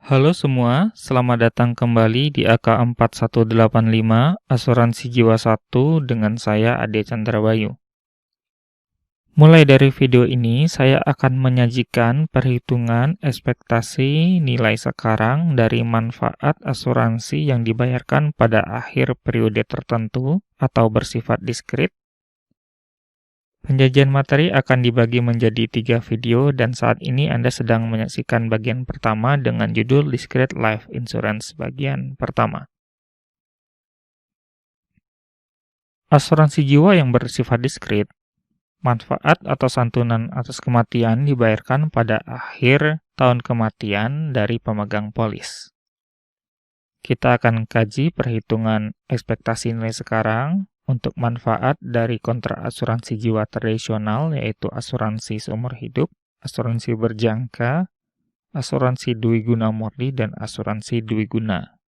Halo semua, selamat datang kembali di AK4185 Asuransi Jiwa 1 dengan saya Ade Chandrabayu. Mulai dari video ini, saya akan menyajikan perhitungan ekspektasi nilai sekarang dari manfaat asuransi yang dibayarkan pada akhir periode tertentu atau bersifat diskrit. Penyajian materi akan dibagi menjadi 3 video dan saat ini Anda sedang menyaksikan bagian pertama dengan judul Discrete Life Insurance bagian pertama. Asuransi jiwa yang bersifat diskrit, manfaat atau santunan atas kematian dibayarkan pada akhir tahun kematian dari pemegang polis. Kita akan kaji perhitungan ekspektasi nilai sekarang untuk manfaat dari kontrak asuransi jiwa tradisional, yaitu asuransi seumur hidup, asuransi berjangka, asuransi dwiguna murni, dan asuransi dwiguna.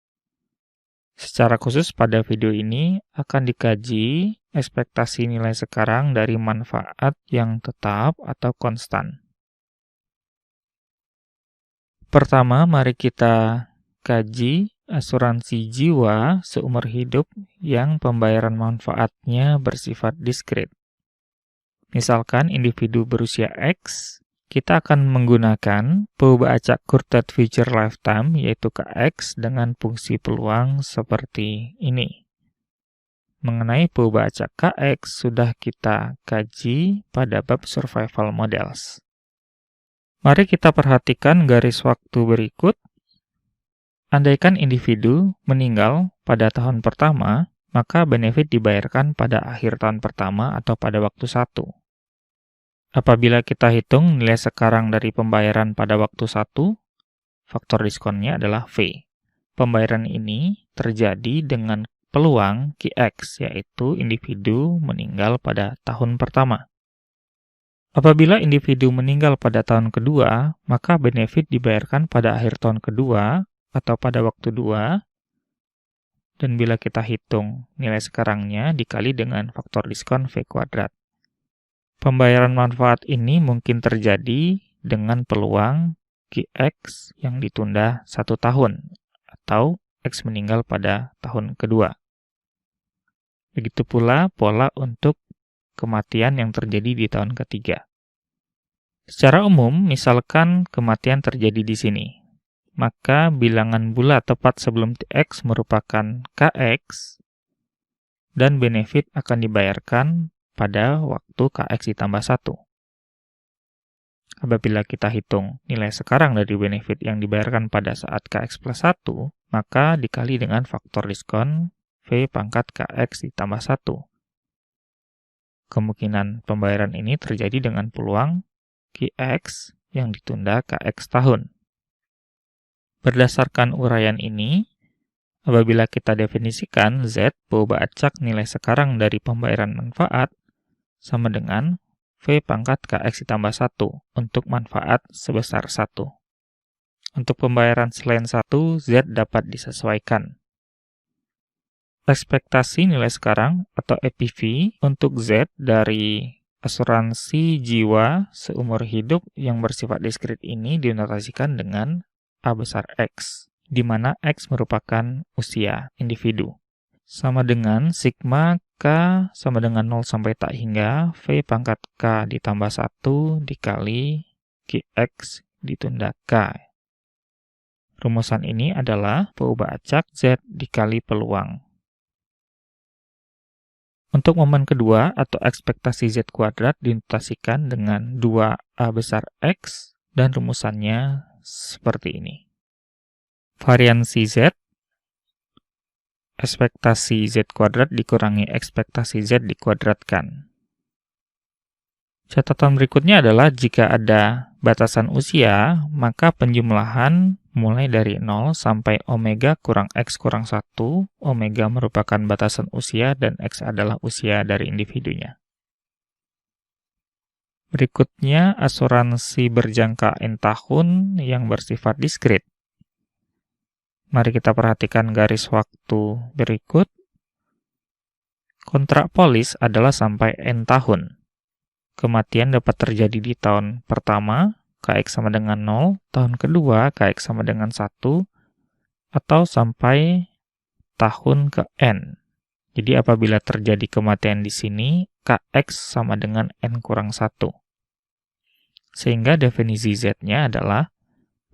Secara khusus pada video ini akan dikaji ekspektasi nilai sekarang dari manfaat yang tetap atau konstan. Pertama, mari kita kaji asuransi jiwa seumur hidup yang pembayaran manfaatnya bersifat diskrit. Misalkan individu berusia X, kita akan menggunakan peubah acak Courted Future Lifetime, yaitu KX, dengan fungsi peluang seperti ini. Mengenai peubah acak KX sudah kita kaji pada bab Survival Models. Mari kita perhatikan garis waktu berikut. Andaikan individu meninggal pada tahun pertama, maka benefit dibayarkan pada akhir tahun pertama atau pada waktu 1. Apabila kita hitung nilai sekarang dari pembayaran pada waktu 1, faktor diskonnya adalah V. Pembayaran ini terjadi dengan peluang QX, yaitu individu meninggal pada tahun pertama. Apabila individu meninggal pada tahun kedua, maka benefit dibayarkan pada akhir tahun kedua atau pada waktu 2, dan bila kita hitung nilai sekarangnya dikali dengan faktor diskon V kuadrat. Pembayaran manfaat ini mungkin terjadi dengan peluang QX yang ditunda 1 tahun, atau X meninggal pada tahun kedua. Begitu pula pola untuk kematian yang terjadi di tahun ketiga. Secara umum, misalkan kematian terjadi di sini, maka bilangan bulat tepat sebelum X merupakan KX, dan benefit akan dibayarkan pada waktu KX ditambah 1. Apabila kita hitung nilai sekarang dari benefit yang dibayarkan pada saat KX plus 1, maka dikali dengan faktor diskon V pangkat KX ditambah 1. Kemungkinan pembayaran ini terjadi dengan peluang QX yang ditunda KX tahun. Berdasarkan uraian ini, apabila kita definisikan Z, peubah acak nilai sekarang dari pembayaran manfaat, sama dengan V pangkat KX ditambah 1 untuk manfaat sebesar 1. Untuk pembayaran selain 1, Z dapat disesuaikan. Ekspektasi nilai sekarang atau EPV untuk Z dari asuransi jiwa seumur hidup yang bersifat diskrit ini dinotasikan dengan A besar X, di mana X merupakan usia individu. Sama dengan sigma K sama dengan 0 sampai tak hingga V pangkat K ditambah 1 dikali QX ditunda K. Rumusan ini adalah peubah acak Z dikali peluang. Untuk momen kedua atau ekspektasi Z kuadrat dinotasikan dengan 2A besar X dan rumusannya seperti ini. Variansi Z, ekspektasi Z kuadrat dikurangi ekspektasi Z dikuadratkan. Catatan berikutnya adalah jika ada batasan usia, maka penjumlahan mulai dari 0 sampai omega kurang X kurang 1, omega merupakan batasan usia dan X adalah usia dari individunya. Berikutnya, asuransi berjangka N tahun yang bersifat diskrit. Mari kita perhatikan garis waktu berikut. Kontrak polis adalah sampai N tahun. Kematian dapat terjadi di tahun pertama, KX sama dengan 0, tahun kedua KX sama dengan 1, atau sampai tahun ke N. Jadi apabila terjadi kematian di sini, KX sama dengan N kurang 1. Sehingga definisi Z-nya adalah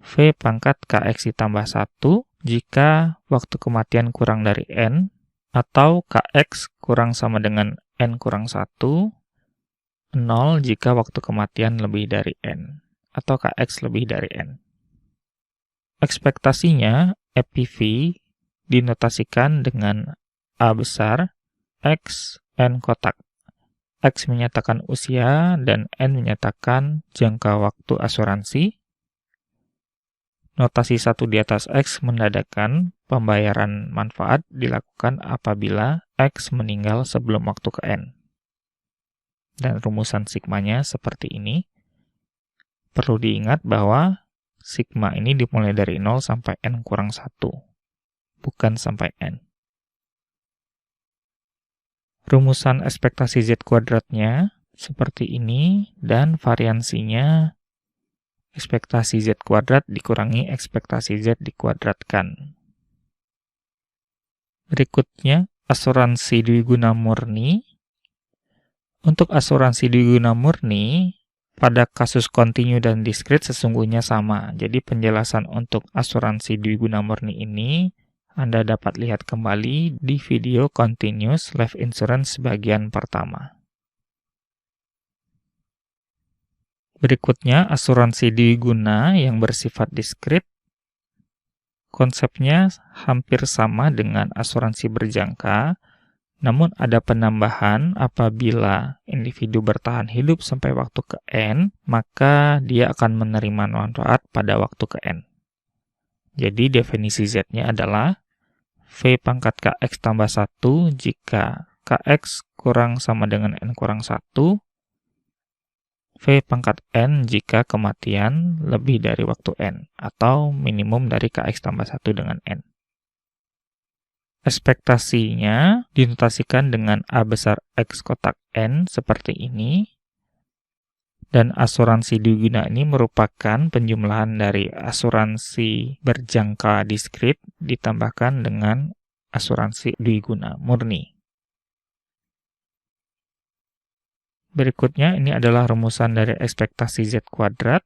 V pangkat KX ditambah 1 jika waktu kematian kurang dari N, atau KX kurang sama dengan N kurang 1, 0 jika waktu kematian lebih dari N, atau KX lebih dari N. Ekspektasinya, EPV dinotasikan dengan A besar, X, N kotak. X menyatakan usia, dan N menyatakan jangka waktu asuransi. Notasi 1 di atas X mendadakan pembayaran manfaat dilakukan apabila X meninggal sebelum waktu ke N. Dan rumusan sigmanya seperti ini. Perlu diingat bahwa sigma ini dimulai dari 0 sampai N kurang 1, bukan sampai N. Rumusan ekspektasi Z kuadratnya seperti ini, dan variansinya ekspektasi Z kuadrat dikurangi ekspektasi Z dikuadratkan. Berikutnya, asuransi dwiguna murni. Untuk asuransi dwiguna murni, pada kasus kontinu dan diskrit sesungguhnya sama. Jadi penjelasan untuk asuransi dwiguna murni ini Anda dapat lihat kembali di video Continuous Life Insurance bagian pertama. Berikutnya, asuransi dwiguna yang bersifat diskrit. Konsepnya hampir sama dengan asuransi berjangka, namun ada penambahan apabila individu bertahan hidup sampai waktu ke N, maka dia akan menerima manfaat pada waktu ke N. Jadi definisi Z-nya adalah V pangkat KX tambah 1 jika KX kurang sama dengan N kurang 1, V pangkat N jika kematian lebih dari waktu N, atau minimum dari KX tambah 1 dengan N. Ekspektasinya dinotasikan dengan A besar X kotak N seperti ini, dan asuransi dwiguna ini merupakan penjumlahan dari asuransi berjangka diskrit ditambahkan dengan asuransi dwiguna murni. Berikutnya, ini adalah rumusan dari ekspektasi Z kuadrat.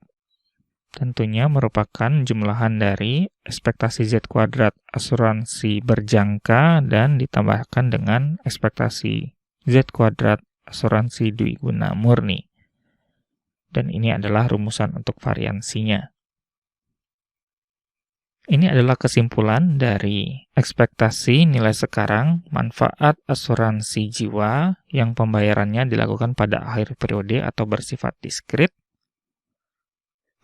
Tentunya merupakan jumlahan dari ekspektasi Z kuadrat asuransi berjangka dan ditambahkan dengan ekspektasi Z kuadrat asuransi dwiguna murni. Dan ini adalah rumusan untuk variansinya. Ini adalah kesimpulan dari ekspektasi nilai sekarang manfaat asuransi jiwa yang pembayarannya dilakukan pada akhir periode atau bersifat diskrit.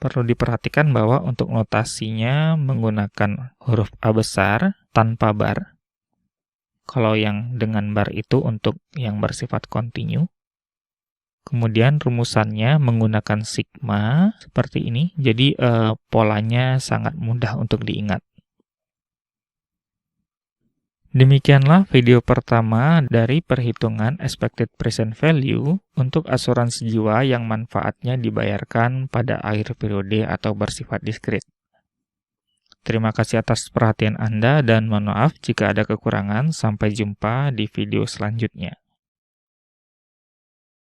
Perlu diperhatikan bahwa untuk notasinya menggunakan huruf A besar tanpa bar. Kalau yang dengan bar itu untuk yang bersifat kontinu. Kemudian rumusannya menggunakan sigma seperti ini. Jadi polanya sangat mudah untuk diingat. Demikianlah video pertama dari perhitungan expected present value untuk asuransi jiwa yang manfaatnya dibayarkan pada akhir periode atau bersifat diskrit. Terima kasih atas perhatian Anda dan mohon maaf jika ada kekurangan. Sampai jumpa di video selanjutnya.